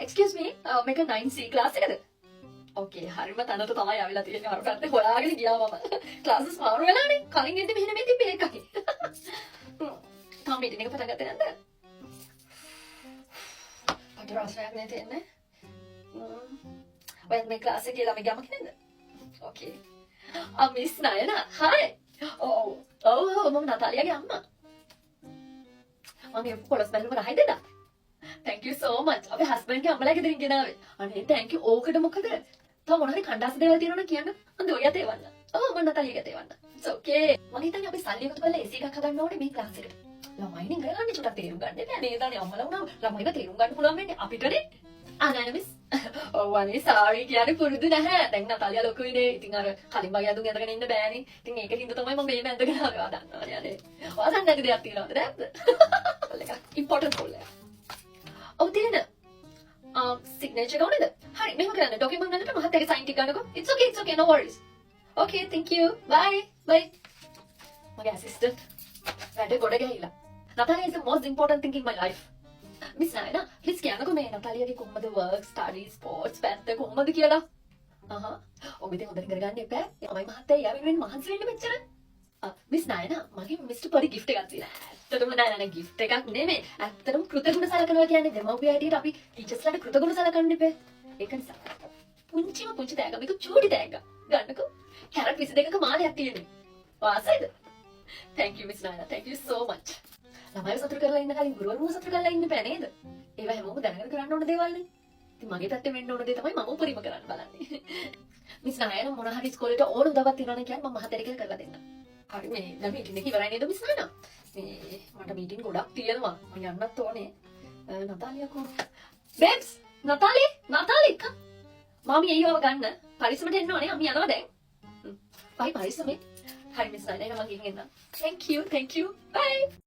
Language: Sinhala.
excuse me මේක 9C class එකද? Okay හරිම තැනට තමයි ආවිලා තියෙන්නේ. අර පැත්තේ හොයාගෙන ගියා මම. classes මාරු වෙලානේ. කලින් එද්දි මෙහෙ නෙමෙයි තිබ්බේ එකයි. තාම මීටින් එක පටන් ගත්තේ නැද්ද? පට රසයක් නේ තියෙන්නේ. ඔයත් මේ class එකේ ළමයි ගම කෙනෙක්ද? Okay. Miss Nayana. Hi. මම නතාලියාගේ අම්මා. මම පොලස් බැලුම රහයි දෙදා. Thank you so much. අපේ husband ගේ අම්මලා ගෙදරින් ගෙනාවේ. අනේ thank you. ඕකට මොකද? තව මොන හරි කණ්ඩාසි දේවල් තියෙනවනම් කියන්න. මම ඔයත් ඒවන්න. මම නතාලියාට ඒවන්න. It's okay. මම හිතන්නේ අපි සල්ලි එකතු කරලා AC එකක් හදන්න ඕනේ මේ ක්ලාස් එකට. ළමයිනේ ගලන්නේ චුට්ටක් තේරුම් ගන්න බෑ. නේද? අනේ අම්මලා වුණා ළමයිව තේරුම් ගන්න පුළුවන් වෙන්නේ අපිටනේ. අනනමිස්. අනේ sorry කියන්නේ පුරුදු නැහැ. දැන් නතාලියා ලොකුයිනේ. ඉතින් අර කලින් වගේ අඳුන් ඇඳගෙන ඉන්න බෑනේ. ඉතින් ඒකින්ද තමයි මම මේ ඇඳගෙන ආවේ. ඔයා දන්නවනේ අනේ. ඔයා දන්නේ නැති දෙයක් තියෙනවද නැද්ද? important call එක. ඔව් තියෙන. signature එක ඕනේද? හරි මෙහෙම කරන්න. document වලට මහත්තයාගේ sign ටික ගන්නකො. It's okay no worries. Okay thank you. Bye. මගේ assistant වැඩ ගොඩ ගිහිලා. Natalia is the most important thing in my life. Miss Nayana, please කියන්නකෝ මේ නතාලියාගේ කොහොමද work, study, sports පැත්ත කොහොමද කියලා. ඔබ ඉතින් හොඳට කරගන්න එපා. මමයි මහත්තයා යාවෙන් වෙන්න මහන්සි වෙන්න මෙච්චර. Miss Nayana, මගේ Mr. පොඩි gift එකක් තියෙනවා. ඇත්තටම නෑ gift එකක් නෙමෙයි. ඇත්තටම කෘතගුණ සලකනවා කියන්නේ දෙමව්පිය හැටියට අපි teachers ලාට කෘතගුණ සලකන්න එපා. ඒක නිසා පුංචි තෑග්ග මේක චූටි තෑග්ග. ගන්නකෝ. කැරට් 22ක මාලයක් තියෙනවා. වාසයිද? Thank you Miss Nayana. Thank you so much. ළමයි සතුට කරලා ඉන්න කලින් ගුරුවරුන්ව සතුට කරලා ඉන්න බෑ නේද? ඒවා හැමෝම දැනගෙන කරන්න ඕන දේවල් නේ. ඉතින් මගේ පැත්තෙන් වෙන්න ඕන දේ තමයි මම උපරිම කරන්න බලන්නේ. මිස් Nayana මොන හරි ඉස්කෝලේට ඕන උදව්වක් තියෙනවා නම් කියන්න මම මහත්තයාට කියලා කරලා දෙන්නම්. හරි මේ දැන් මීටින් එක ඉවරයි නේද මිස් Nayana? මේ මට මීටින් ගොඩක් තියෙනවා. මම යන්නත් ඕනේ. නතාලියා කො බේබ්ස් නතාලි මාමි එයියව ගන්න. පරිස්සමට එන්න ඕනේ. අපි යනවා දැන්. බයි පරිස්සමෙන්. හරි මිස් Nayana මම ගිහින් එන්නම්. Thank you. Bye.